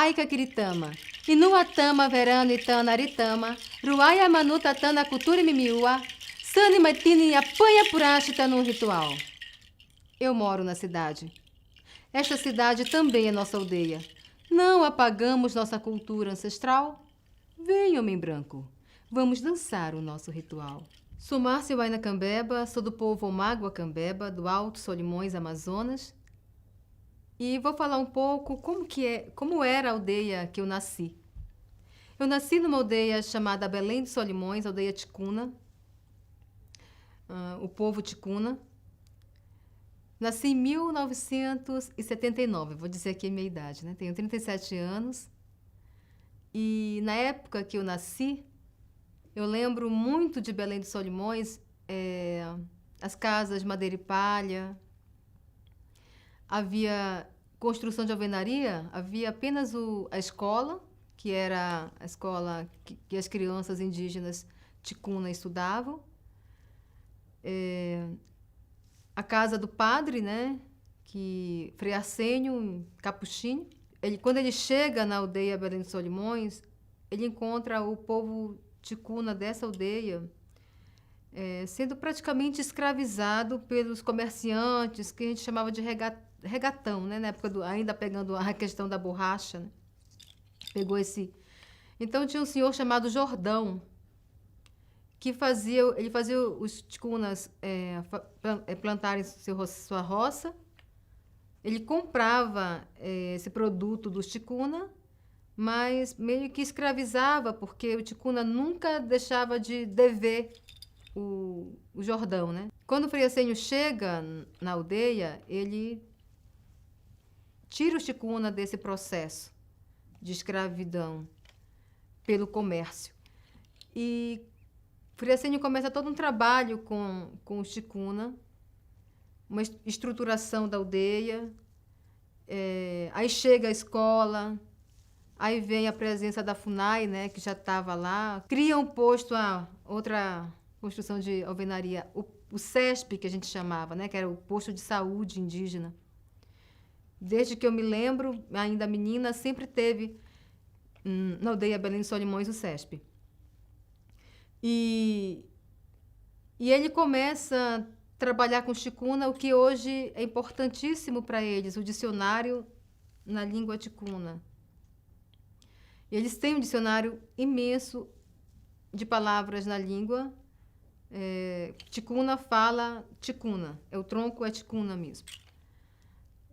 Aikakiritama, Inuatama, Verano, Itana, Aritama, Ruaya, Manuta, Tana, Cultura, Mimiua, Sani, Matini, Apanha, Purashita no ritual. Eu moro na cidade. Esta cidade também é nossa aldeia. Não apagamos nossa cultura ancestral? Vem, homem branco, vamos dançar o nosso ritual. Sou Márcia Waina Cambeba, sou do povo Omágua Cambeba, do Alto Solimões, Amazonas. E vou falar um pouco como era a aldeia que eu nasci. Eu nasci numa aldeia chamada Belém dos Solimões, aldeia Ticuna, o povo Ticuna. Nasci em 1979, vou dizer aqui a minha idade, né? Tenho 37 anos. E na época que eu nasci, eu lembro muito de Belém dos Solimões, as casas de madeira e palha. Havia construção de alvenaria, havia apenas a escola, que era a escola que as crianças indígenas ticuna estudavam. A casa do padre, né, que Frei Arsenio Capuchinho. Quando ele chega na aldeia Belém dos Solimões, ele encontra o povo ticuna dessa aldeia sendo praticamente escravizado pelos comerciantes, que a gente chamava de regatão, né? Na época ainda pegando a questão da borracha, né? Pegou esse. Então tinha um senhor chamado Jordão, que fazia os ticunas plantarem sua roça. Ele comprava esse produto dos ticuna, mas meio que escravizava, porque o ticuna nunca deixava de dever o Jordão, né? Quando o Frei Arsenio chega na aldeia, ele tira o ticuna desse processo de escravidão pelo comércio. E Frei Arsenio começa todo um trabalho com o ticuna, uma estruturação da aldeia. Aí chega a escola, aí vem a presença da FUNAI, né, que já estava lá. Cria um posto, outra construção de alvenaria, o CESP, que a gente chamava, né, que era o posto de saúde indígena. Desde que eu me lembro, ainda menina, sempre teve na aldeia Belém dos Solimões o CESP. E ele começa a trabalhar com ticuna, o que hoje é importantíssimo para eles, o dicionário na língua ticuna. Eles têm um dicionário imenso de palavras na língua. Ticuna fala ticuna, o tronco é ticuna mesmo.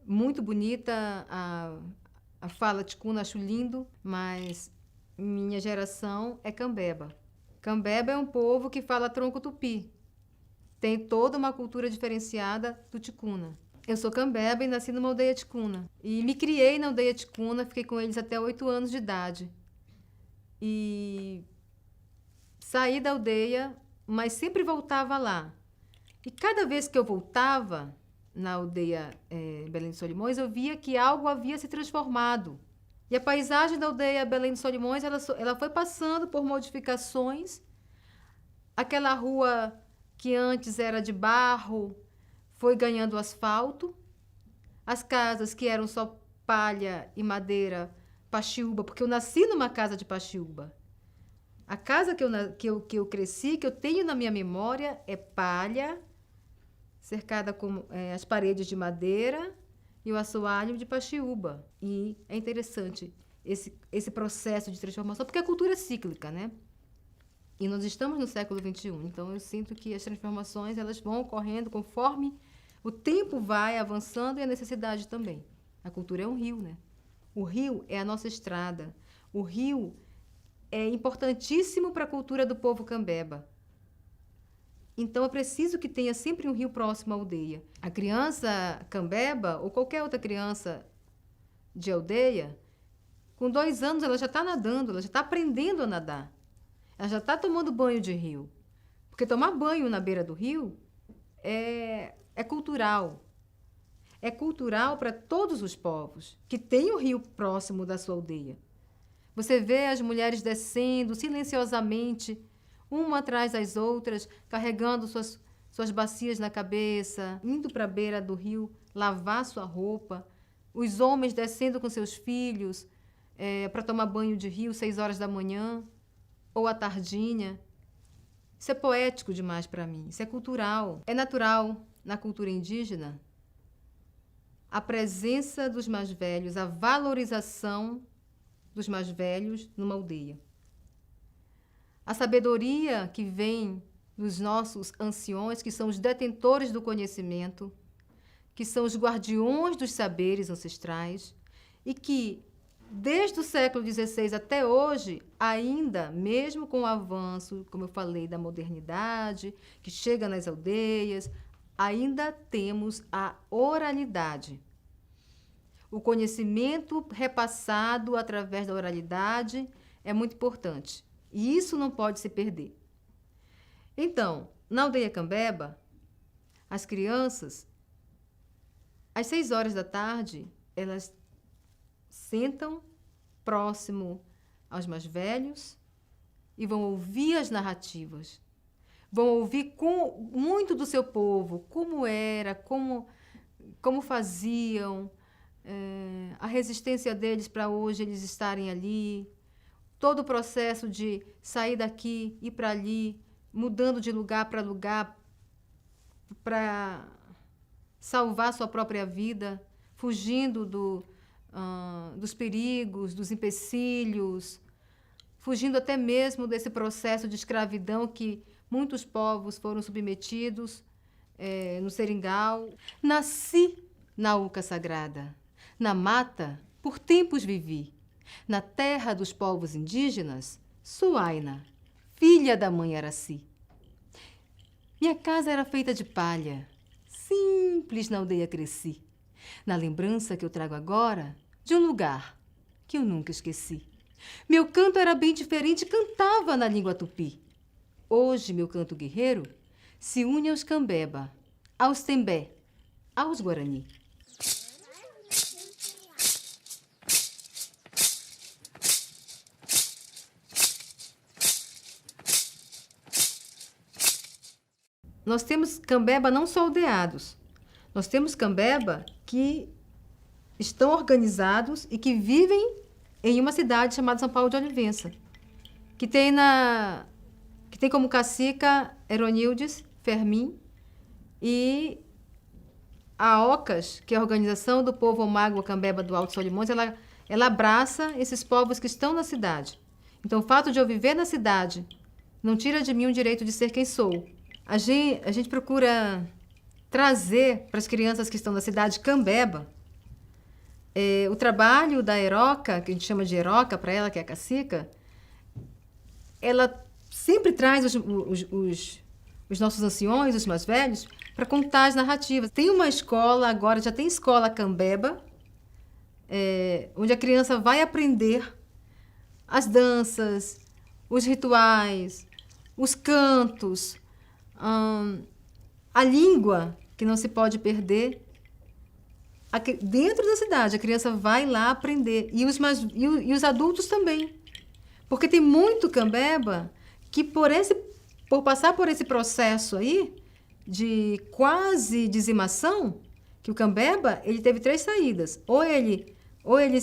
Muito bonita a fala ticuna, acho lindo, mas minha geração é cambeba. Cambeba é um povo que fala tronco tupi. Tem toda uma cultura diferenciada do ticuna. Eu sou cambeba e nasci numa aldeia ticuna. E me criei na aldeia ticuna, fiquei com eles até 8 anos de idade. E saí da aldeia, mas sempre voltava lá. E cada vez que eu voltava na aldeia Belém dos Solimões, eu via que algo havia se transformado. E a paisagem da aldeia Belém dos Solimões, ela foi passando por modificações. Aquela rua que antes era de barro foi ganhando asfalto. As casas que eram só palha e madeira, paxiúba, porque eu nasci numa casa de paxiúba. A casa que eu cresci, que eu tenho na minha memória, é palha, cercada com as paredes de madeira e o assoalho de paxiúba. E é interessante esse processo de transformação, porque a cultura é cíclica, né? E nós estamos no século XXI, então eu sinto que as transformações elas vão ocorrendo conforme o tempo vai avançando e a necessidade também. A cultura é um rio, né? O rio é a nossa estrada. O rio é importantíssimo para a cultura do povo cambeba. Então, é preciso que tenha sempre um rio próximo à aldeia. A criança cambeba, ou qualquer outra criança de aldeia, com 2 anos ela já está nadando, ela já está aprendendo a nadar. Ela já está tomando banho de rio. Porque tomar banho na beira do rio é cultural. É cultural para todos os povos que têm o rio próximo da sua aldeia. Você vê as mulheres descendo silenciosamente, uma atrás das outras, carregando suas bacias na cabeça, indo para a beira do rio lavar sua roupa. Os homens descendo com seus filhos, para tomar banho de rio 6 horas da manhã, ou à tardinha. Isso é poético demais para mim, isso é cultural. É natural na cultura indígena a presença dos mais velhos, a valorização dos mais velhos numa aldeia. A sabedoria que vem dos nossos anciões, que são os detentores do conhecimento, que são os guardiões dos saberes ancestrais e que, desde o século XVI até hoje, ainda, mesmo com o avanço, como eu falei, da modernidade, que chega nas aldeias, ainda temos a oralidade. O conhecimento repassado através da oralidade é muito importante. E isso não pode se perder. Então, na aldeia Cambeba, as crianças, às 6 horas da tarde, elas sentam próximo aos mais velhos e vão ouvir as narrativas. Vão ouvir muito do seu povo, como era, como faziam, a resistência deles para hoje eles estarem ali, todo o processo de sair daqui, ir para ali, mudando de lugar para salvar sua própria vida, fugindo dos perigos, dos empecilhos, fugindo até mesmo desse processo de escravidão que muitos povos foram submetidos no seringal. Nasci na Uca Sagrada, na mata por tempos vivi, na terra dos povos indígenas, Suaina, filha da mãe Araci. Minha casa era feita de palha, simples na aldeia cresci, na lembrança que eu trago agora de um lugar que eu nunca esqueci. Meu canto era bem diferente, cantava na língua tupi. Hoje meu canto guerreiro se une aos Cambeba, aos Tembé, aos Guarani. Nós temos Cambeba não só aldeados, nós temos Cambeba que estão organizados e que vivem em uma cidade chamada São Paulo de Olivença, que tem como cacica Eronildes Fermin e a OCAS, que é a Organização do Povo Omágua Cambeba do Alto Solimões, ela abraça esses povos que estão na cidade. Então, o fato de eu viver na cidade não tira de mim o direito de ser quem sou. A gente procura trazer para as crianças que estão na cidade Cambeba o trabalho da Eroca, que a gente chama de Eroca para ela, que é a cacica. Ela sempre traz os nossos anciões, os mais velhos, para contar as narrativas. Tem uma escola agora, já tem escola Cambeba, onde a criança vai aprender as danças, os rituais, os cantos, a língua que não se pode perder. Dentro da cidade, a criança vai lá aprender. E os adultos também. Porque tem muito Cambeba que, por passar por esse processo aí de quase dizimação, que o Cambeba ele teve 3 saídas. Ou ele era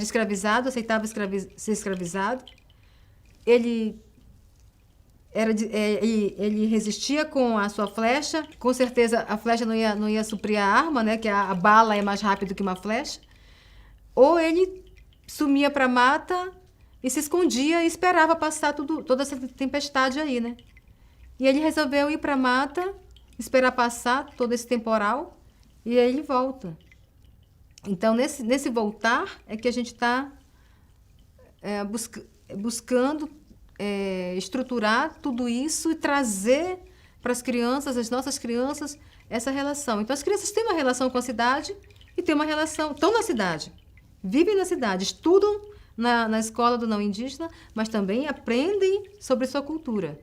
escravizado, aceitava ser escravizado. Ele resistia com a sua flecha. Com certeza a flecha não ia suprir a arma, né? Que a bala é mais rápida que uma flecha. Ou ele sumia para a mata e se escondia e esperava passar toda essa tempestade aí, né? E ele resolveu ir para a mata, esperar passar todo esse temporal e aí ele volta. Então, nesse voltar é que a gente está buscando estruturar tudo isso e trazer para as crianças, as nossas crianças, essa relação. Então, as crianças têm uma relação com a cidade e têm uma relação... Estão na cidade, vivem na cidade, estudam na escola do não indígena, mas também aprendem sobre sua cultura.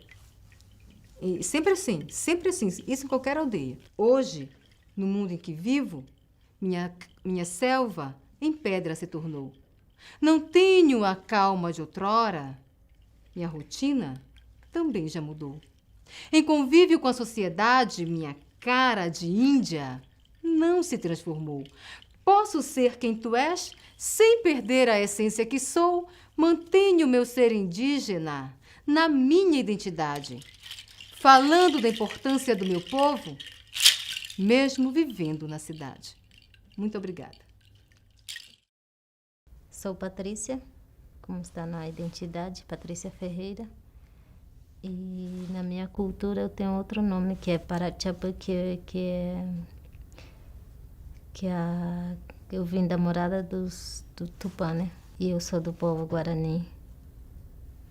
E sempre assim, isso em qualquer aldeia. Hoje, no mundo em que vivo, minha selva em pedra se tornou. Não tenho a calma de outrora, minha rotina também já mudou. Em convívio com a sociedade, minha cara de índia não se transformou. Posso ser quem tu és, sem perder a essência que sou. Mantenho meu ser indígena na minha identidade, falando da importância do meu povo, mesmo vivendo na cidade. Muito obrigada. Sou Patrícia, como está na identidade, Patrícia Ferreira. E na minha cultura eu tenho outro nome, que é Paratyapa, eu vim da morada do Tupã, né? E eu sou do povo Guarani.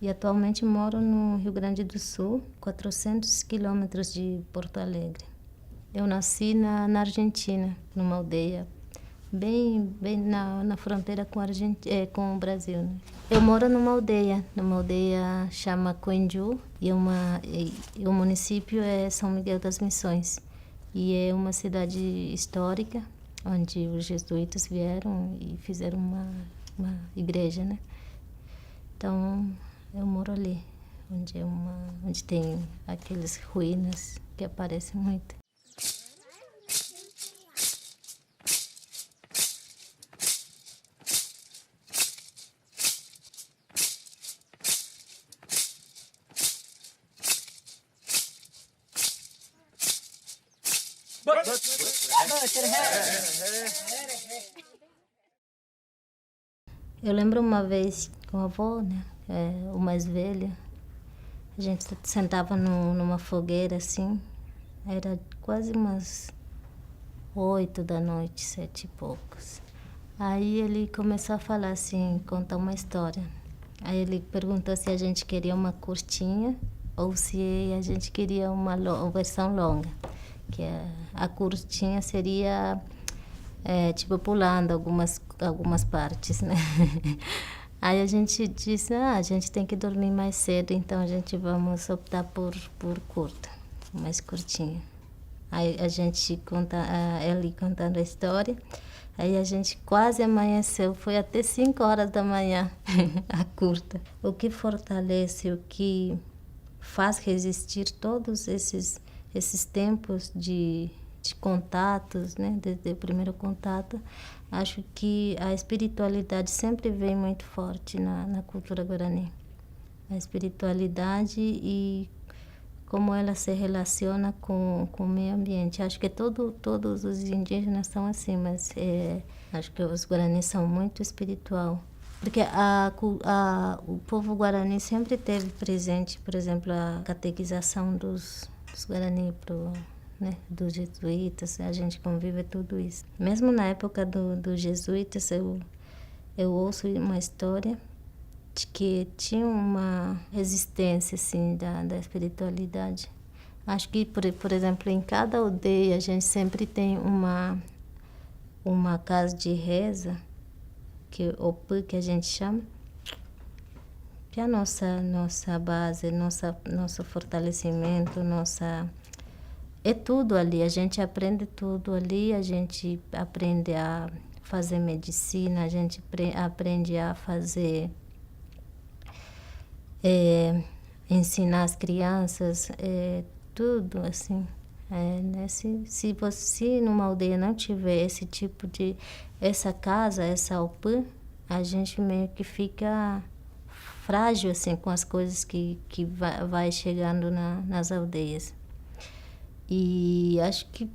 E atualmente moro no Rio Grande do Sul, 400 quilômetros de Porto Alegre. Eu nasci na Argentina, numa aldeia bem na fronteira com o Brasil, né? Eu moro numa aldeia chama Coenju, e o município é São Miguel das Missões. E é uma cidade histórica, onde os jesuítas vieram e fizeram uma igreja, né? Então, eu moro ali, onde tem aquelas ruínas que aparecem muito. Eu lembro uma vez com a avó, né, o mais velho, a gente sentava numa fogueira assim, era quase umas 8 da noite, 7 e poucos. Aí ele começou a falar assim, contar uma história. Aí ele perguntou se a gente queria uma curtinha ou se a gente queria uma versão longa. Que a curtinha seria tipo pulando algumas partes, né? Aí a gente disse, a gente tem que dormir mais cedo, então a gente vamos optar por curta, mais curtinha. Aí a gente ele contando a história, aí a gente quase amanheceu, foi até 5 horas da manhã a curta. O que fortalece, o que faz resistir todos esses tempos de contatos, né, desde o primeiro contato, acho que a espiritualidade sempre vem muito forte na cultura guarani. A espiritualidade e como ela se relaciona com o meio ambiente. Acho que todos os indígenas são assim, mas acho que os guaranis são muito espiritual. Porque o povo guarani sempre teve presente, por exemplo, a catequização dos guarani né, dos jesuítas, a gente convive tudo isso. Mesmo na época dos jesuítas, eu ouço uma história de que tinha uma resistência assim da espiritualidade. Acho que, por exemplo, em cada aldeia a gente sempre tem uma casa de reza, que Opã, que a gente chama, que é a nossa base, nosso fortalecimento, é tudo ali, a gente aprende tudo ali, a gente aprende a fazer medicina, a gente aprende a fazer, ensinar as crianças, tudo assim. Né? Se numa aldeia não tiver esse tipo essa casa, essa Opã, a gente meio que fica frágil assim com as coisas que vai chegando nas aldeias. E acho que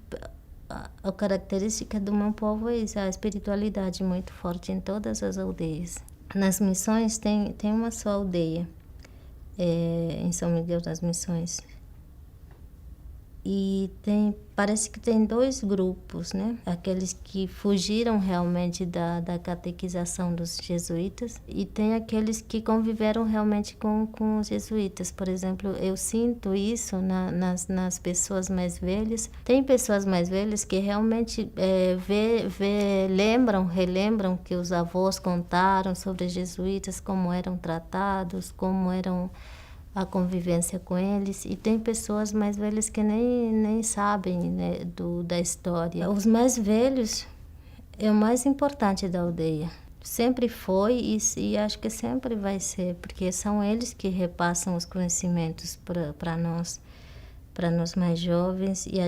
a característica do meu povo é isso, a espiritualidade muito forte em todas as aldeias. Nas missões tem uma só aldeia, em São Miguel das Missões. E parece que tem 2 grupos, né? Aqueles que fugiram realmente da catequização dos jesuítas e tem aqueles que conviveram realmente com os jesuítas. Por exemplo, eu sinto isso nas pessoas mais velhas. Tem pessoas mais velhas que realmente relembram que os avós contaram sobre os jesuítas, como eram tratados, como eram a convivência com eles, e tem pessoas mais velhas que nem sabem, né, da história. Os mais velhos é o mais importante da aldeia. Sempre foi e acho que sempre vai ser, porque são eles que repassam os conhecimentos para nós mais jovens, e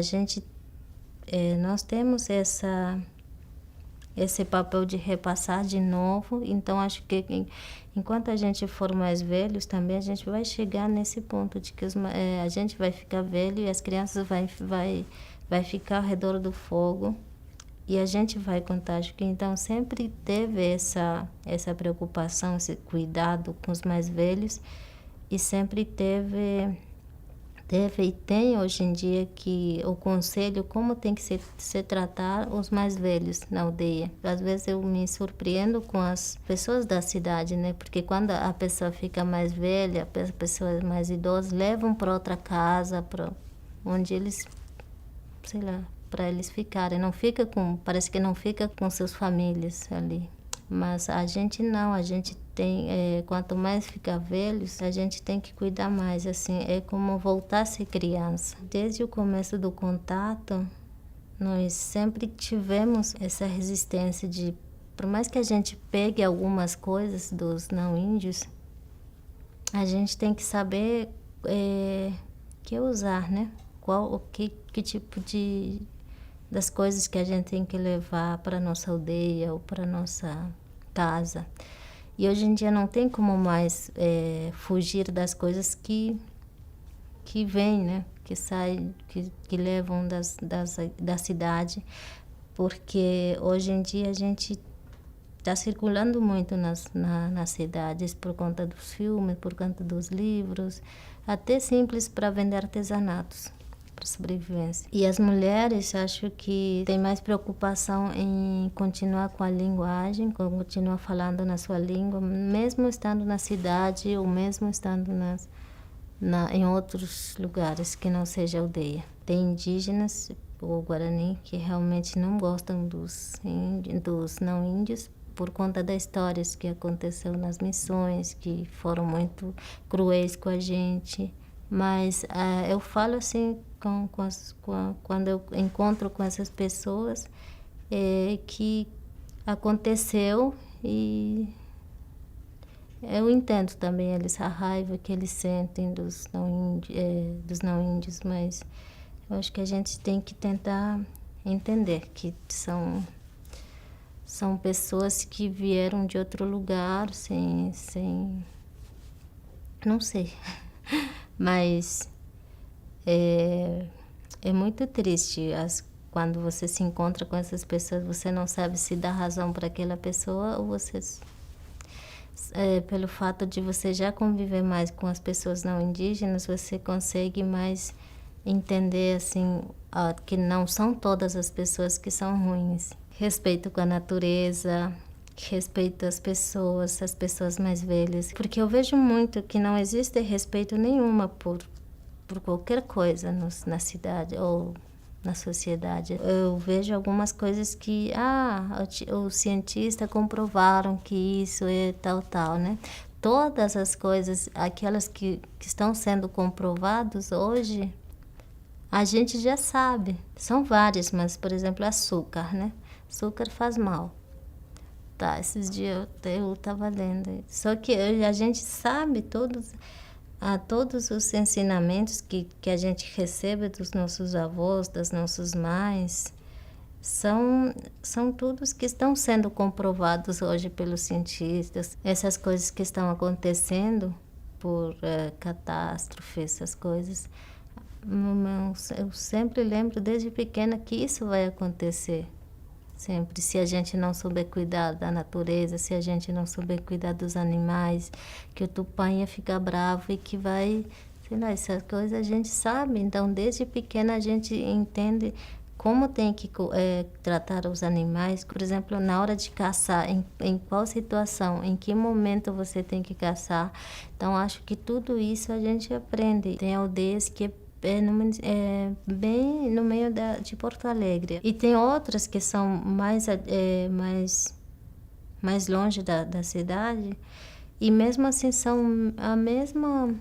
nós temos esse papel de repassar de novo. Então, acho que enquanto a gente for mais velhos, também a gente vai chegar nesse ponto de que a gente vai ficar velho e as crianças vai ficar ao redor do fogo e a gente vai contar. Acho que então sempre teve essa preocupação, esse cuidado com os mais velhos e sempre teve e tem hoje em dia que o conselho como tem que se tratar os mais velhos na aldeia. Às vezes eu me surpreendo com as pessoas da cidade, né? Porque quando a pessoa fica mais velha, as pessoas mais idosas levam para outra casa, para onde eles, sei lá, para eles ficarem. Não fica parece que não fica com suas famílias ali. Mas a gente não, a gente tem, quanto mais ficar velhos, a gente tem que cuidar mais, assim, é como voltar a ser criança. Desde o começo do contato, nós sempre tivemos essa resistência de, por mais que a gente pegue algumas coisas dos não-índios, a gente tem que saber que usar, né? Que tipo das coisas que a gente tem que levar para nossa aldeia ou para nossa casa. E hoje em dia não tem como mais fugir das coisas que vêm, né? Que saem, que levam da cidade, porque hoje em dia a gente está circulando muito nas cidades por conta dos filmes, por conta dos livros, até simples para vender artesanatos para sobrevivência. E as mulheres, acho que têm mais preocupação em continuar com a linguagem, continuar falando na sua língua, mesmo estando na cidade ou mesmo estando em outros lugares que não seja aldeia. Tem indígenas, ou guarani, que realmente não gostam dos não índios por conta das histórias que aconteceu nas missões, que foram muito cruéis com a gente. Mas eu falo assim, quando eu encontro com essas pessoas, que aconteceu e eu entendo também a raiva que eles sentem dos não índios, mas eu acho que a gente tem que tentar entender que são pessoas que vieram de outro lugar não sei, mas é muito triste quando você se encontra com essas pessoas, você não sabe se dá razão para aquela pessoa ou você pelo fato de você já conviver mais com as pessoas não indígenas, você consegue mais entender assim que não são todas as pessoas que são ruins. Respeito com a natureza, respeito às pessoas mais velhas, porque eu vejo muito que não existe respeito nenhuma por qualquer coisa na cidade ou na sociedade. Eu vejo algumas coisas que os cientistas comprovaram que isso é tal, né? Todas as coisas, aquelas que estão sendo comprovadas hoje, a gente já sabe. São várias, mas, por exemplo, açúcar, né? Açúcar faz mal. Tá, esses dias eu estava lendo. Só que a gente sabe todos os ensinamentos que a gente recebe dos nossos avós, das nossas mães, são todos que estão sendo comprovados hoje pelos cientistas. Essas coisas que estão acontecendo por catástrofes, essas coisas, eu sempre lembro desde pequena que isso vai acontecer. Sempre, se a gente não souber cuidar da natureza, se a gente não souber cuidar dos animais, que o tupã ia ficar bravo e que vai, sei lá, essas coisas a gente sabe. Então, desde pequena a gente entende como tem que tratar os animais. Por exemplo, na hora de caçar, em qual situação, em que momento você tem que caçar. Então, acho que tudo isso a gente aprende. Tem aldeias que bem no meio de Porto Alegre. E tem outras que são mais longe da cidade e mesmo assim são a mesma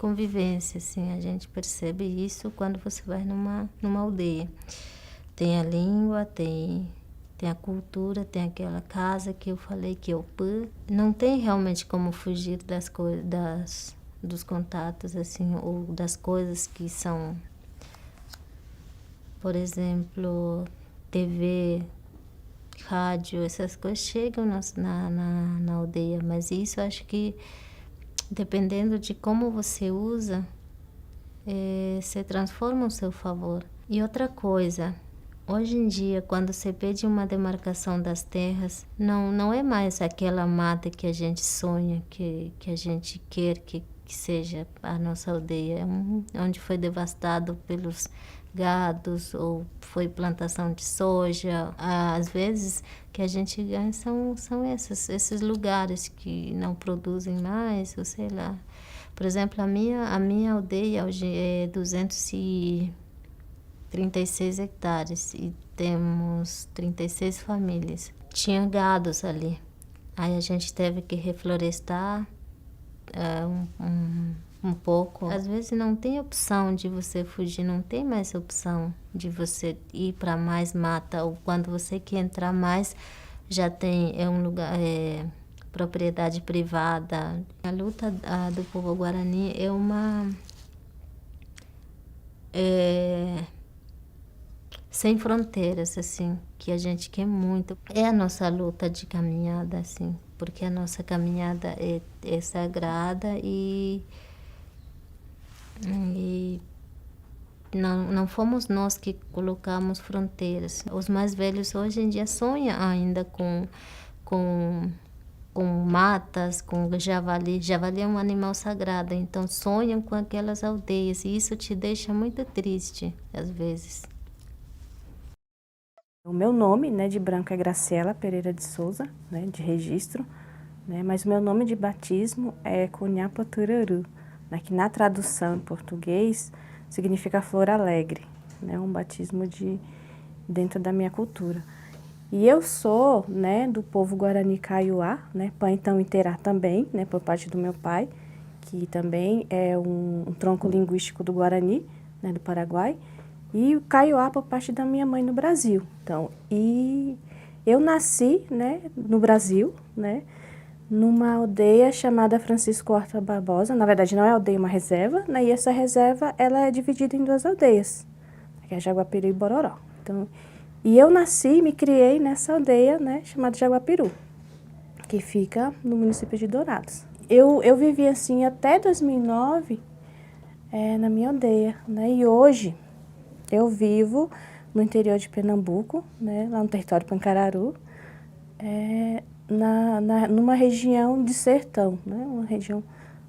convivência, assim, a gente percebe isso quando você vai numa aldeia. Tem a língua, tem a cultura, tem aquela casa que eu falei que é o pã. Não tem realmente como fugir dos contatos, assim, ou das coisas que são, por exemplo, TV, rádio, essas coisas chegam na aldeia, mas isso acho que dependendo de como você usa, se transforma ao seu favor. E outra coisa, hoje em dia, quando você pede uma demarcação das terras, não é mais aquela mata que a gente sonha, que a gente quer que seja a nossa aldeia, onde foi devastado pelos gados ou foi plantação de soja. Às vezes que a gente ganha são esses lugares que não produzem mais, ou sei lá. Por exemplo, a minha aldeia hoje é 236 hectares e temos 36 famílias. Tinha gados ali. Aí a gente teve que reflorestar um pouco. Às vezes não tem opção de você fugir, não tem mais opção de você ir para mais mata, ou quando você quer entrar mais, já tem um lugar, propriedade privada. A luta do povo Guarani é uma sem fronteiras, assim, que a gente quer muito. É a nossa luta de caminhada, assim, porque a nossa caminhada é sagrada e não fomos nós que colocamos fronteiras. Os mais velhos hoje em dia sonham ainda com matas, com javali. Javali é um animal sagrado, então sonham com aquelas aldeias e isso te deixa muito triste, às vezes. O meu nome, né, de branco é Graciela Pereira de Souza, né, de registro, né, mas o meu nome de batismo é Cunhapa Tururu, né, que na tradução em português significa flor alegre, né, um batismo dentro da minha cultura. E eu sou, né, do povo Guarani Kaiowá, né, Pantão Iterá também, né, por parte do meu pai, que também é um tronco linguístico do Guarani, né, do Paraguai, e o Kaiowá por parte da minha mãe no Brasil. Então, e eu nasci, né, no Brasil, né, numa aldeia chamada Francisco Horta Barbosa. Na verdade, não é aldeia, é uma reserva, né, e essa reserva ela é dividida em duas aldeias, que é Jaguapiru e Bororó. Então, e eu nasci e me criei nessa aldeia, né, chamada Jaguapiru, que fica no município de Dourados. Eu vivi assim até 2009 na minha aldeia, né, e hoje eu vivo no interior de Pernambuco, né, lá no território Pancararu, numa região de sertão, né, uma região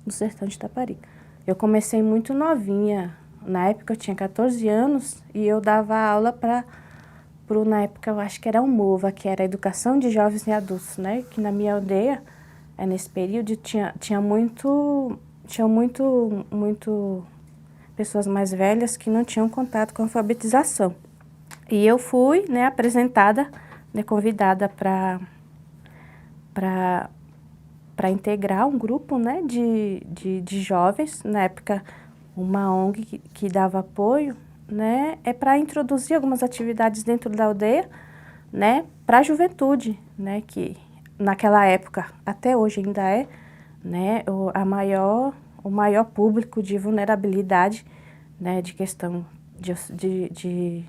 do sertão de Itaparica. Eu comecei muito novinha, na época eu tinha 14 anos e eu dava aula na época eu acho que era o MOVA, que era a Educação de Jovens e Adultos, né, que na minha aldeia, nesse período, tinha muito pessoas mais velhas que não tinham contato com a alfabetização. E eu fui, né, apresentada, né, convidada para integrar um grupo, né, de jovens, na época uma ONG que dava apoio, né, para introduzir algumas atividades dentro da aldeia, né, para a juventude, né, que naquela época, até hoje ainda né, o maior público de vulnerabilidade, né, de questão de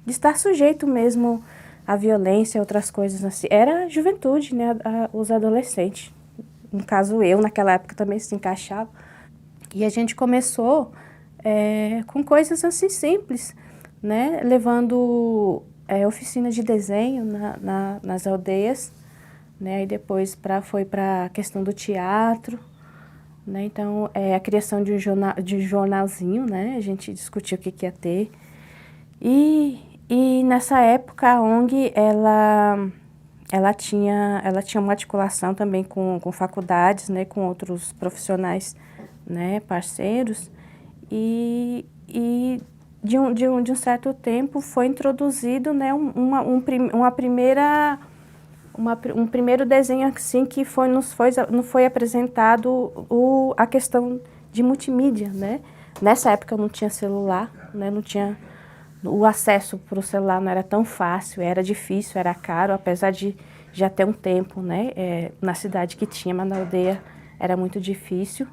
estar sujeito mesmo à violência, outras coisas assim, era a juventude, né, os adolescentes. No caso eu, naquela época também se encaixava. E a gente começou com coisas assim simples, né, levando oficinas de desenho nas aldeias, né, e depois foi para a questão do teatro, né, então a criação de um jornalzinho, né, a gente discutiu o que ia ter. E nessa época a ONG, ela tinha uma articulação também com faculdades, né, com outros profissionais, né, parceiros, e de um certo tempo foi introduzido, né, um primeiro desenho assim que nos foi apresentado a questão de multimídia, né? Nessa época eu não tinha celular, né, não tinha o acesso para o celular, não era tão fácil, era difícil, era caro, apesar de já ter um tempo, né, na cidade que tinha, mas na aldeia era muito difícil.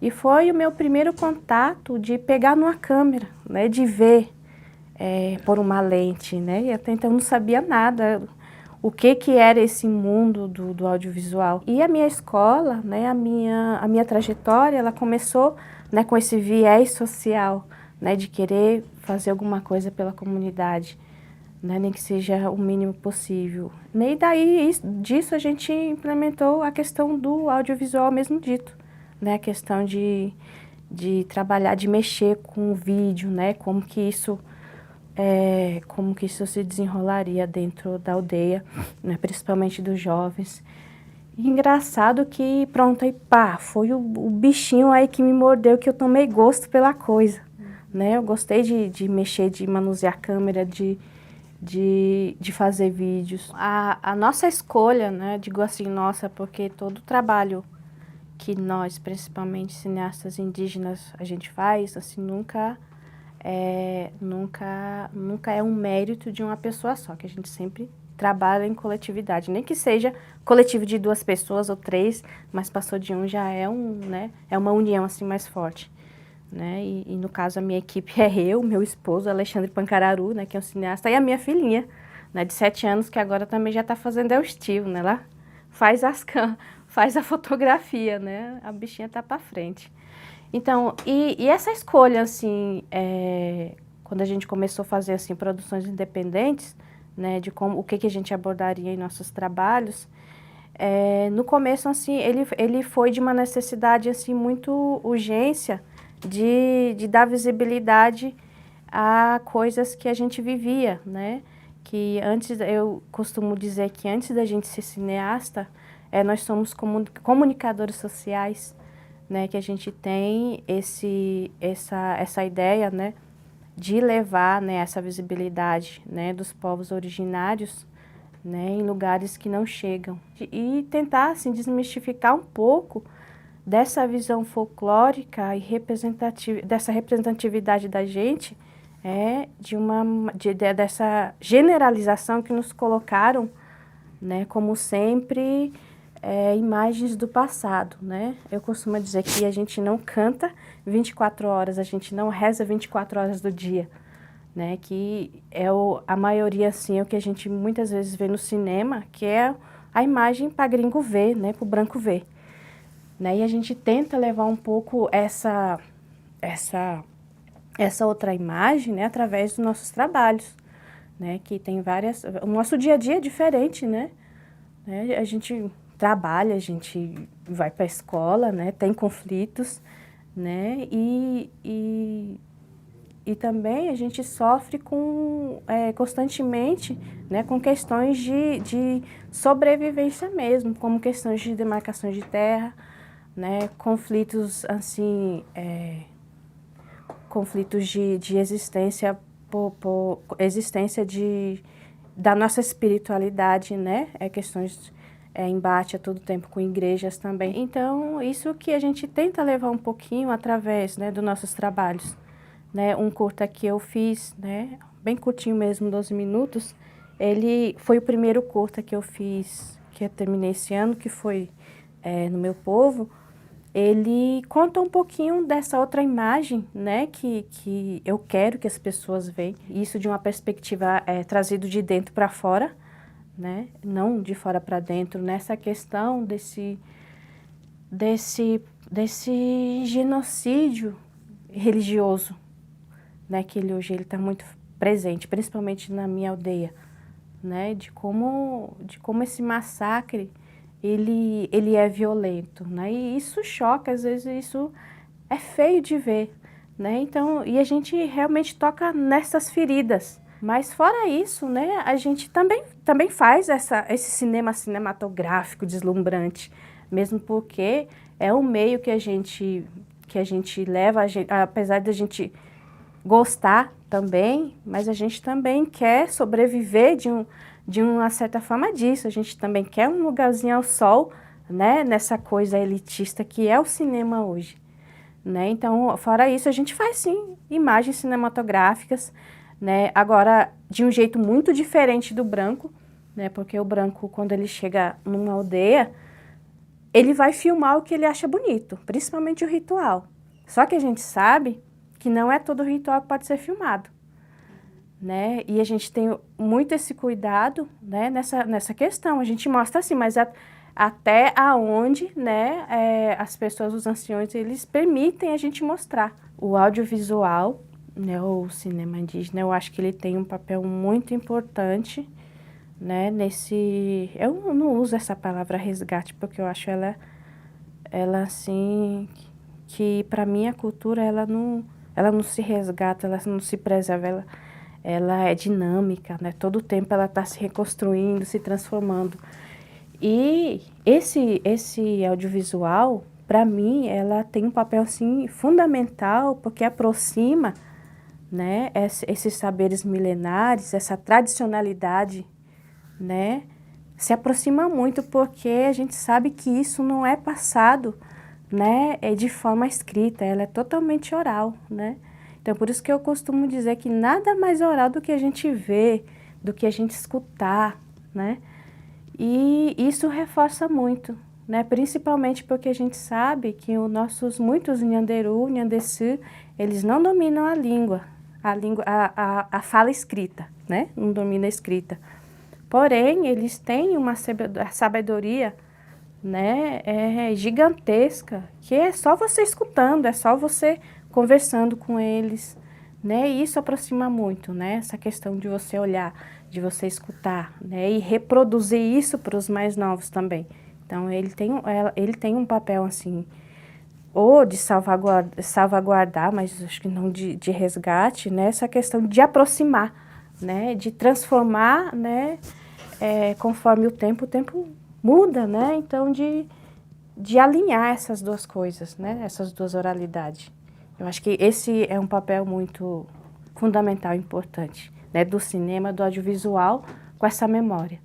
E foi o meu primeiro contato de pegar numa câmera, né, de ver por uma lente, né, e até então eu não sabia nada. o que era esse mundo do audiovisual. E a minha escola, né, a minha trajetória, ela começou, né, com esse viés social, né, de querer fazer alguma coisa pela comunidade, né, nem que seja o mínimo possível. E daí disso a gente implementou a questão do audiovisual mesmo dito, né, a questão de trabalhar, de mexer com o vídeo, né, como que isso se desenrolaria dentro da aldeia, né, principalmente dos jovens. E engraçado que, pronto, aí pá, foi o bichinho aí que me mordeu, que eu tomei gosto pela coisa, né, eu gostei de mexer, de manusear a câmera, de fazer vídeos. A nossa escolha, né, digo assim, nossa, porque todo o trabalho que nós, principalmente cineastas indígenas, a gente faz, assim, nunca é um mérito de uma pessoa só, que a gente sempre trabalha em coletividade, nem que seja coletivo de 2 pessoas ou 3, mas passou de um já é é uma união assim mais forte, né? E no caso a minha equipe é eu, meu esposo Alexandre Pancararu, né, que é um cineasta, e a minha filhinha, né, de 7 anos, que agora também já está fazendo o estilo, né, lá faz faz a fotografia, né, a bichinha tá para frente. Então, e essa escolha, assim, quando a gente começou a fazer, assim, produções independentes, né, de o que a gente abordaria em nossos trabalhos, no começo, assim, ele foi de uma necessidade, assim, muito urgência de dar visibilidade a coisas que a gente vivia, né, que antes, eu costumo dizer que antes da gente ser cineasta, nós somos comunicadores sociais, né, que a gente tem essa ideia, né, de levar, né, essa visibilidade, né, dos povos originários, né, em lugares que não chegam. E tentar, assim, desmistificar um pouco dessa visão folclórica e dessa representatividade da gente, dessa generalização que nos colocaram, né, como sempre, imagens do passado, né? Eu costumo dizer que a gente não canta 24 horas, a gente não reza 24 horas do dia, né? Que a maioria, assim, é o que a gente muitas vezes vê no cinema, que é a imagem para gringo ver, né? Para o branco ver, né? E a gente tenta levar um pouco essa outra imagem, né? Através dos nossos trabalhos, né? Que tem várias... O nosso dia a dia é diferente, né? A gente trabalha, a gente vai para a escola, né, tem conflitos, né, e também a gente sofre constantemente, né, com questões de sobrevivência mesmo, como questões de demarcações de terra, né, conflitos assim, conflitos de existência por existência da nossa espiritualidade, né, questões embate a todo tempo com igrejas também. Então, isso que a gente tenta levar um pouquinho através, né, dos nossos trabalhos. Né, um curta que eu fiz, né, bem curtinho mesmo, 12 minutos, ele foi o primeiro curta que eu fiz, que eu terminei esse ano, que foi no Meu Povo. Ele conta um pouquinho dessa outra imagem, né, que eu quero que as pessoas vejam. Isso de uma perspectiva trazido de dentro para fora, né? Não de fora para dentro, nessa questão desse genocídio religioso, né? Que hoje ele está muito presente, principalmente na minha aldeia, né? De como esse massacre ele é violento, né? E isso choca, às vezes isso é feio de ver, né? Então, e a gente realmente toca nessas feridas. Mas fora isso, né, a gente também faz esse cinema cinematográfico deslumbrante, mesmo porque é um meio que a gente leva, apesar de a gente gostar também, mas a gente também quer sobreviver de uma certa forma disso, a gente também quer um lugarzinho ao sol, né, nessa coisa elitista que é o cinema hoje, né? Então, fora isso, a gente faz sim imagens cinematográficas, né? Agora, de um jeito muito diferente do branco, né? Porque o branco, quando ele chega numa aldeia, ele vai filmar o que ele acha bonito, principalmente o ritual. Só que a gente sabe que não é todo ritual que pode ser filmado, né? E a gente tem muito esse cuidado, né, nessa questão. A gente mostra assim, mas até aonde, né, as pessoas, os anciões, eles permitem a gente mostrar. O audiovisual, né, o cinema indígena, eu acho que ele tem um papel muito importante, né, nesse... Eu não uso essa palavra resgate, porque eu acho ela assim, que para mim a cultura, ela não se resgata, ela não se preserva, ela é dinâmica, né? Todo o tempo ela está se reconstruindo, se transformando. E esse audiovisual, para mim, ela tem um papel assim fundamental, porque aproxima, né, esses saberes milenares, essa tradicionalidade, né, se aproxima muito, porque a gente sabe que isso não é passado, né, de forma escrita, ela é totalmente oral, né? Então, por isso que eu costumo dizer que nada mais oral do que a gente ver, do que a gente escutar, né? E isso reforça muito, né? Principalmente porque a gente sabe que muitos Nhanderu, Nhandeçu, eles não dominam a fala escrita, né? Não dominam a escrita. Porém, eles têm uma sabedoria, né, gigantesca, que é só você escutando, é só você conversando com eles, né, e isso aproxima muito, né, essa questão de você olhar, de você escutar, né, e reproduzir isso para os mais novos também. Então, ele tem um papel, assim, ou de salvaguardar, mas acho que não de resgate, né, essa questão de aproximar, né, de transformar, né, conforme o tempo muda, né? Então, de alinhar essas duas coisas, né? Essas duas oralidades. Eu acho que esse é um papel muito fundamental, importante, né? Do cinema, do audiovisual, com essa memória.